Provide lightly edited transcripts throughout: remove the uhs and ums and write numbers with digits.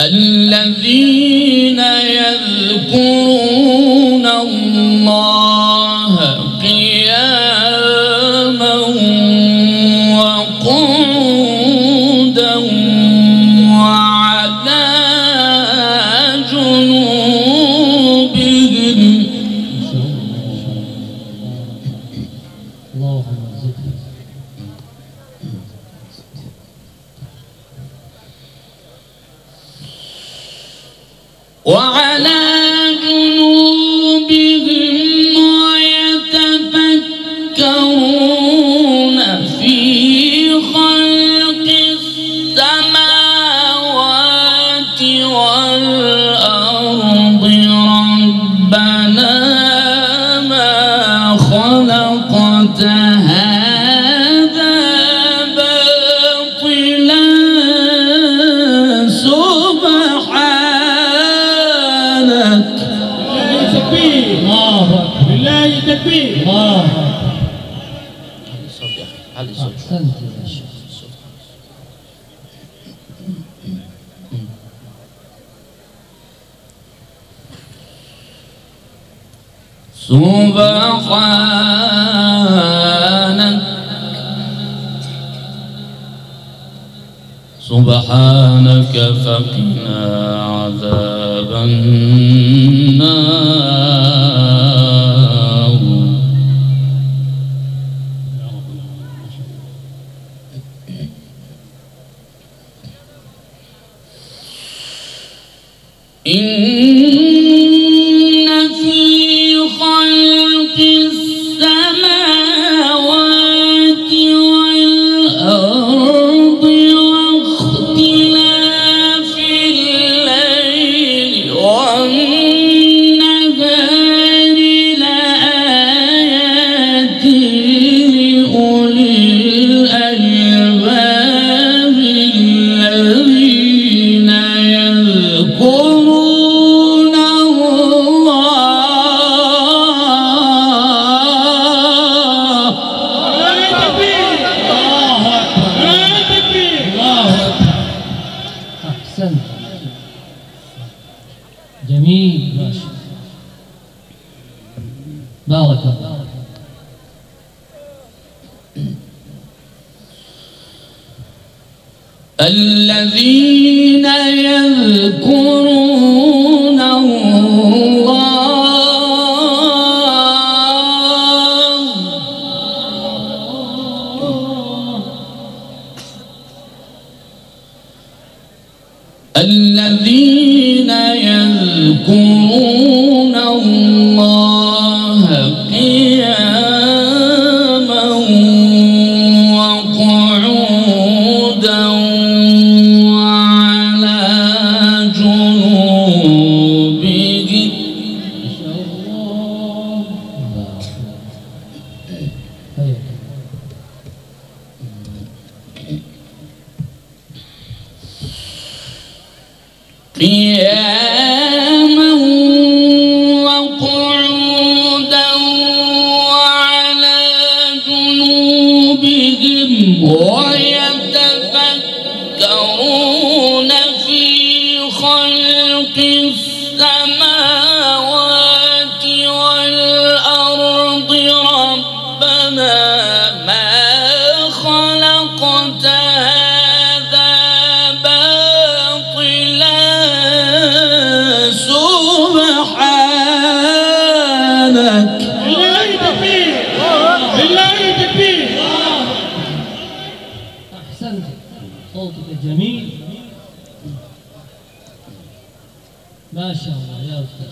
الذين يذكرون الله قياما وقعودا وعلى جنوبهم. وعلى جنوبهم ويتفكرون في خلق السماوات والأرض ربنا ما خلقت هذا باطلا سبحانك. بالله تكبير. علي صوت. أحسنت يا شيخ. سبحانك سبحانك فقنا عذاب النار. إن في خلق السماوات والأرض واختلاف الليل والنهار لآيات لأولي الألباب الذين يذكرون أحسنت. جميل ماشي. بارك الله. الذين يذكرون الله الذين يذكرون الله قياما وقعودا وعلى جنوبهم. قياما وقعودا وعلى جنوبهم ويتفكرون في خلق السماوات والأرض ربنا ما خلقت هذا باطلا سبحانك. بالله تكبير. بالله تكبير. أحسنت. صوتك جميل ما شاء الله يا أستاذ.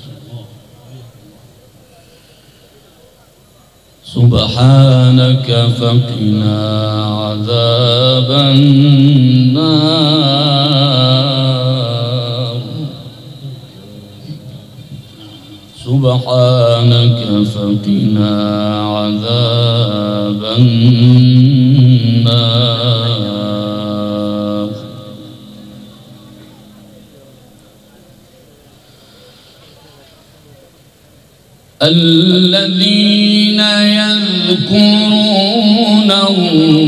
سبحانك فقنا عذاب النار. سبحانك فقنا عذاب النار. الذين يذكرون الله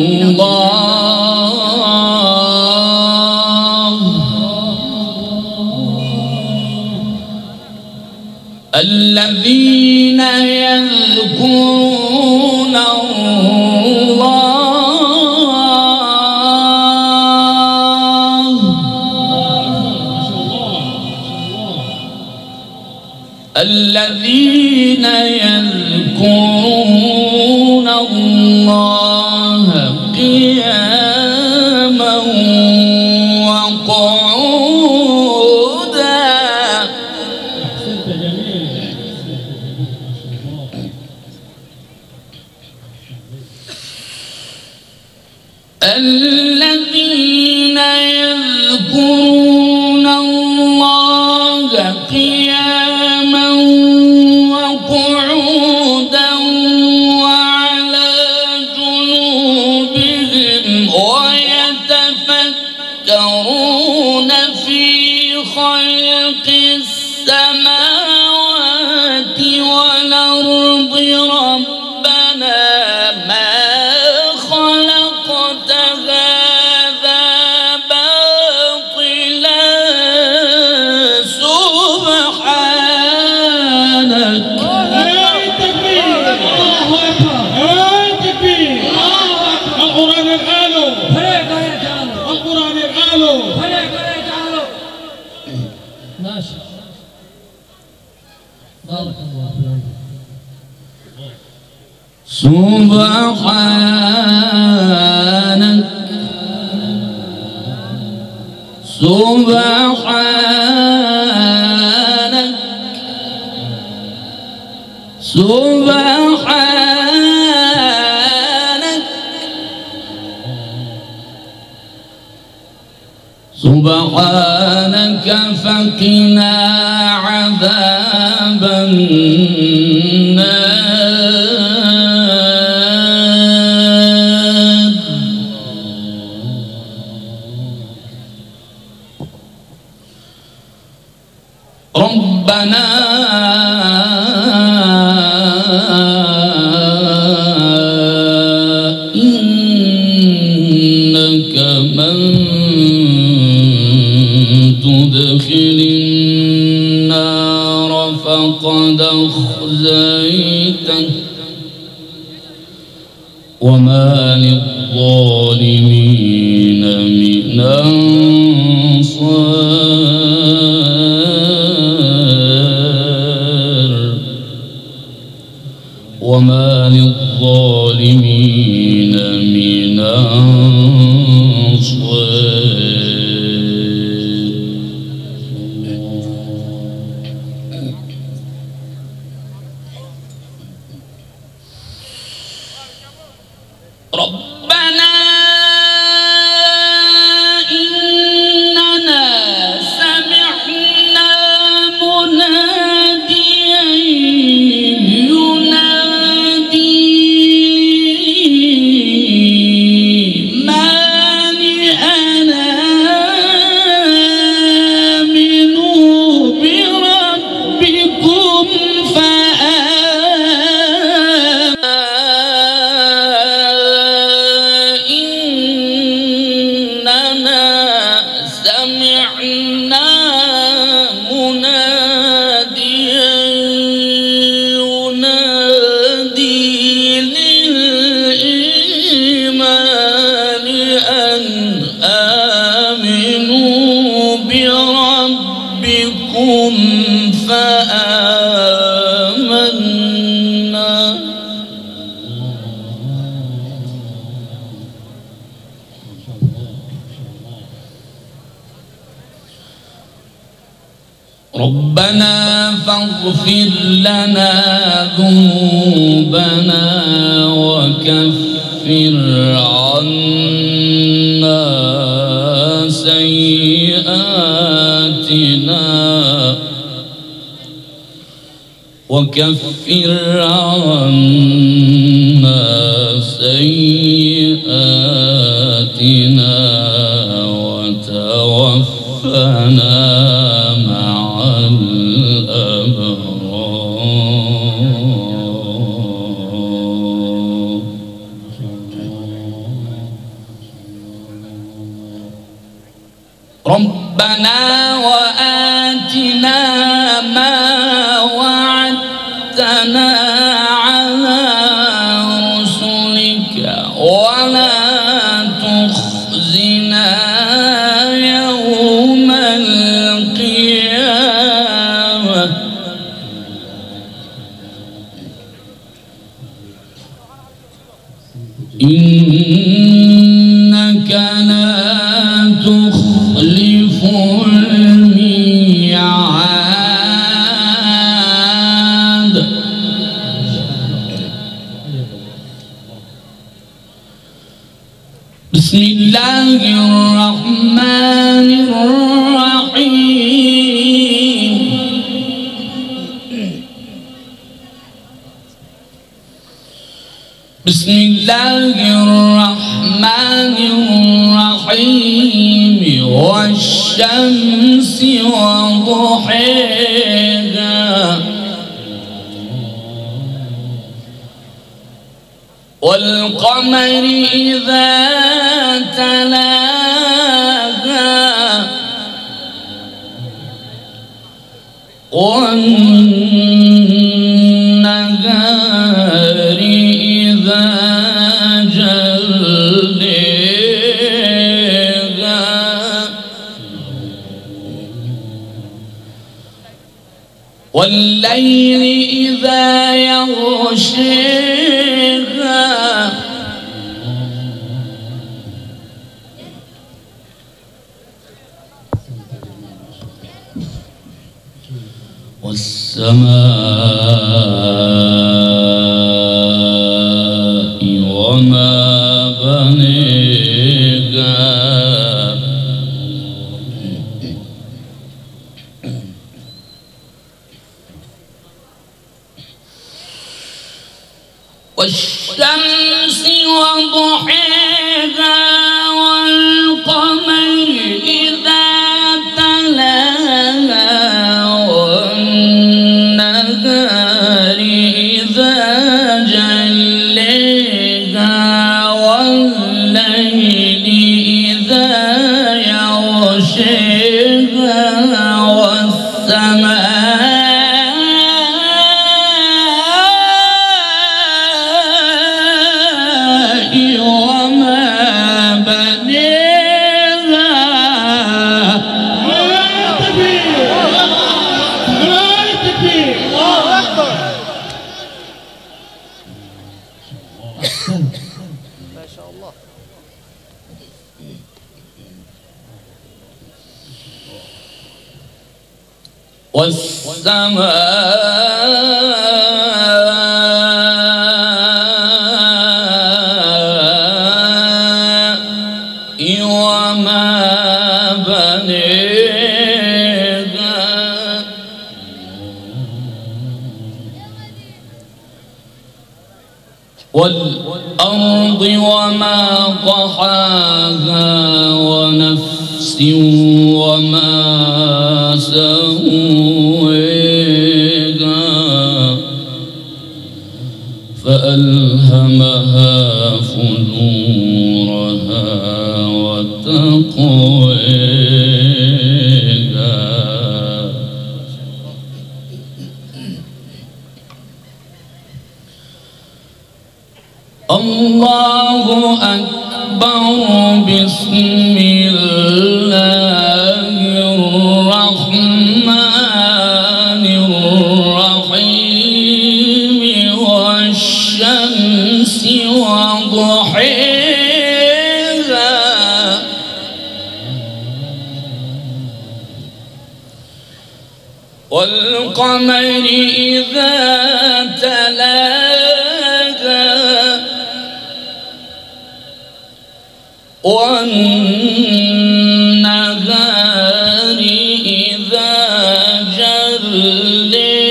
الذين يذكرون الذين يذكرون الله قياما وقعودا. الذين يذكرون الله قياما وقعودا وعلى جنوبهم ويتفكرون في خلق السماوات والأرض ربنا ما خلقت هذا باطلا سبحانك. القرآن الآلو القرآن الآلو ما شاء الله. بارك الله فيك. سبحانك سبحانك سبحانك سبحانك فقنا عذاب النار. ربنا إنك من تدخل النار فقد أخزيته وما للظالمين من أنصار وما للظالمين من أنصار. ربنا إننا سمعنا مناديا ينادي للإيمان آمنوا بربكم سمعنا مناديا ينادي للإيمان أن آمنوا بربكم فآمنا. ربنا فاغفر لنا ذنوبنا وكفر عنا سيئاتنا وتوفنا مع الأبرار. ربنا وآتنا ما وعدتنا الله الرحمن الرحيم والشمس وضحيها والقمر إذا تلاها والنهار إذا جليها والليل إذا يغشيها والسماء وما بنيها والشمس وضحيها والقمر إذا تلاها والنهار إذا جليها والليل إذا يغشيها والسماء والسماء وما بنيها والأرض وما طحاها ونفس وما سويها فألهمها فجورها وتقواها الله أكبر بسم الله الرحمن الرحيم والشمس وضحيها والقمر إذا تلاها والنهار إذا جليها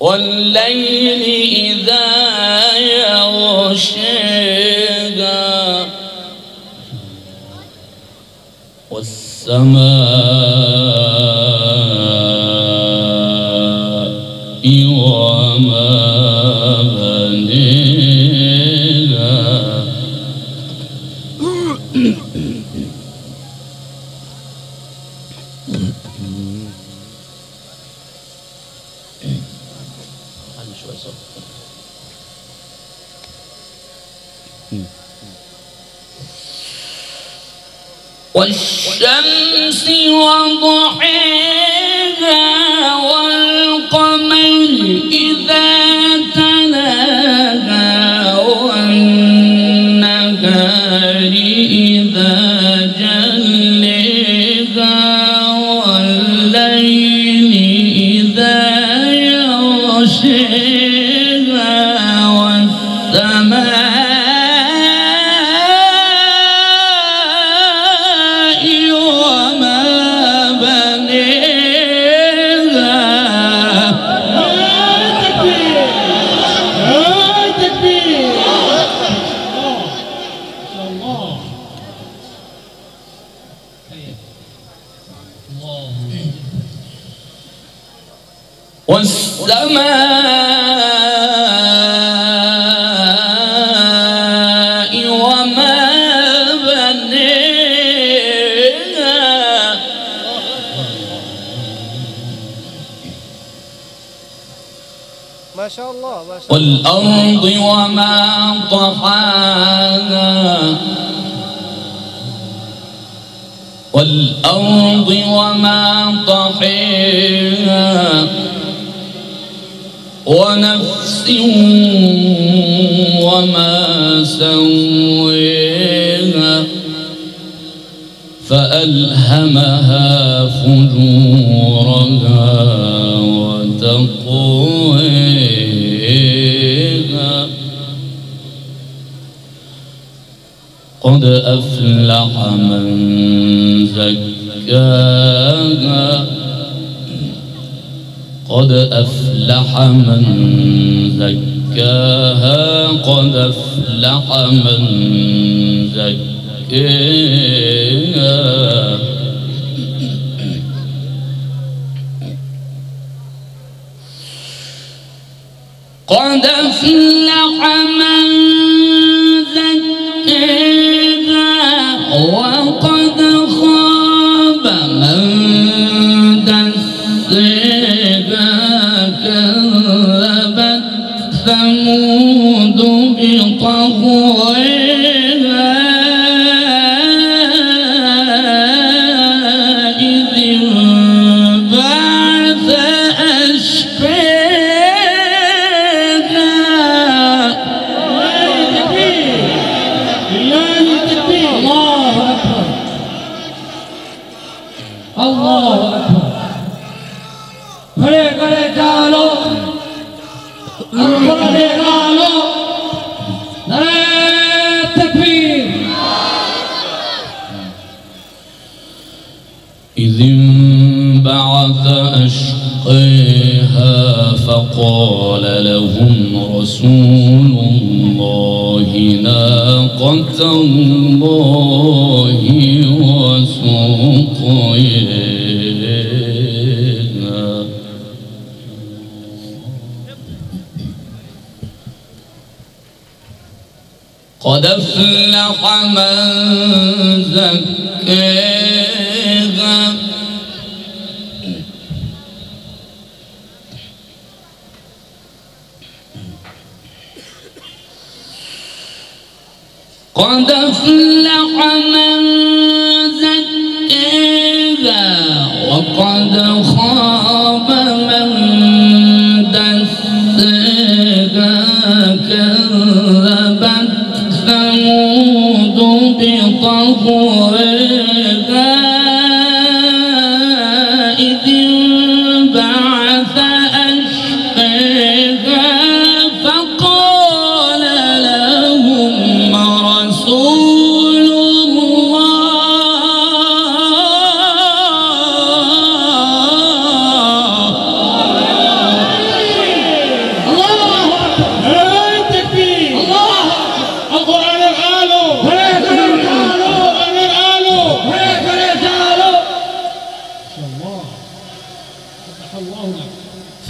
والليل إذا يغشيها والسماء وما والشمس وضحيها والقمر إذا تلاها والنهار إذا جليها والليل إذا يغشيها والسماء وما بنيها والسماء وما بنيها ما شاء الله ما شاء الله. والأرض وما طحاها والأرض وما طحاها ونفس وما سويها فألهمها فجورها وتقواها قد أفلح من زكاها قد أفلح من زكاها قد أفلح من زكاها قد أفلح من زكاها وقد خاب من دساها كذبت ثمود بطغواها إذ انبعث أشقاها. لله التكبير. الله أكبر الله أكبر खड़े खड़े चालो खड़े चालो नारे तकबीर إذ انبعث أشقاها فقال لهم رسول الله ناقة الله وسقياها قد أفلح من زكاها قد أفلح من زكاها وقد خاب من دساها كذبت ثمود بطغواها إذ انبعث أشقاها فقال لهم رسول لله التكبير. القرآن الآلو. القرآن الآلو.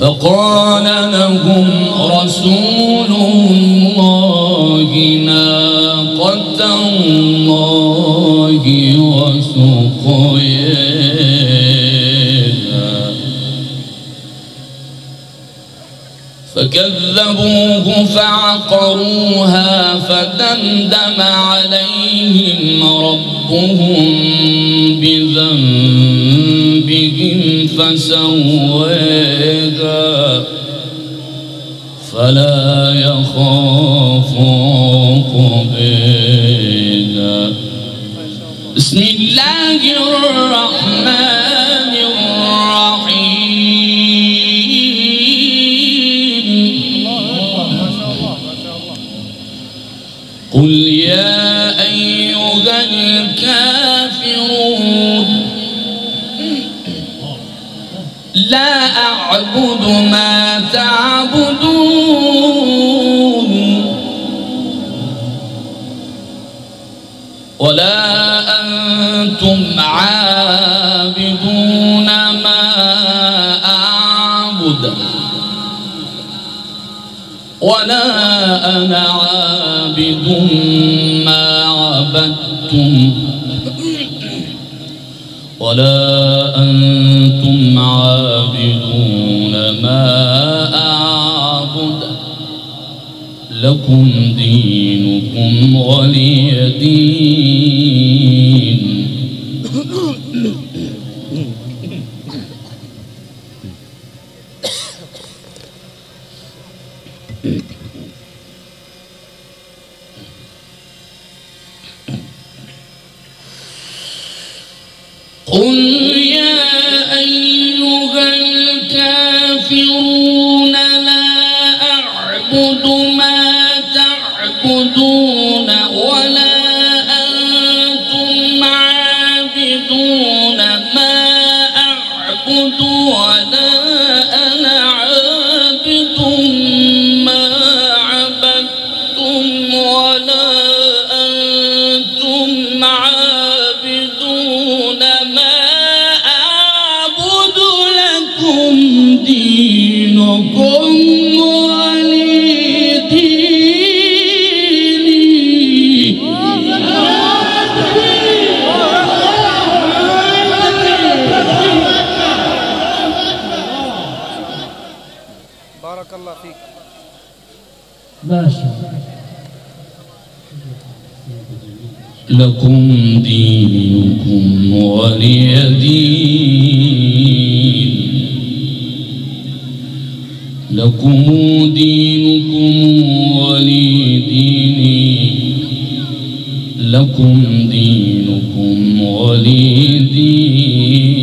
فقال لهم رسول الله ناقة الله وسقياها فكذبوه فعقروها فدمدم عليهم ربهم بذنبهم فسواها فلا يخاف عقباها. بسم الله الرحمن الرحيم. قل يا أيها الكافرون لا أعبد ما تعبدون ولا أنتم عابدون أنا عابد ما عبدتم ولا أنتم عابدون ما أعبد لكم دينكم ولي دين. قل يا أيها الكافرون لا أعبد ما تعبدون ولا أنتم عابدون ما أعبد ولا أنا عابد ما عبدتم ولا أنتم عابدون ما أعبد لكم دينكم ولي دين. بارك الله فيك. ما شاء الله. لكم دينكم ولي دين. لكم دينكم ولي دين. لكم دينكم ولي دين.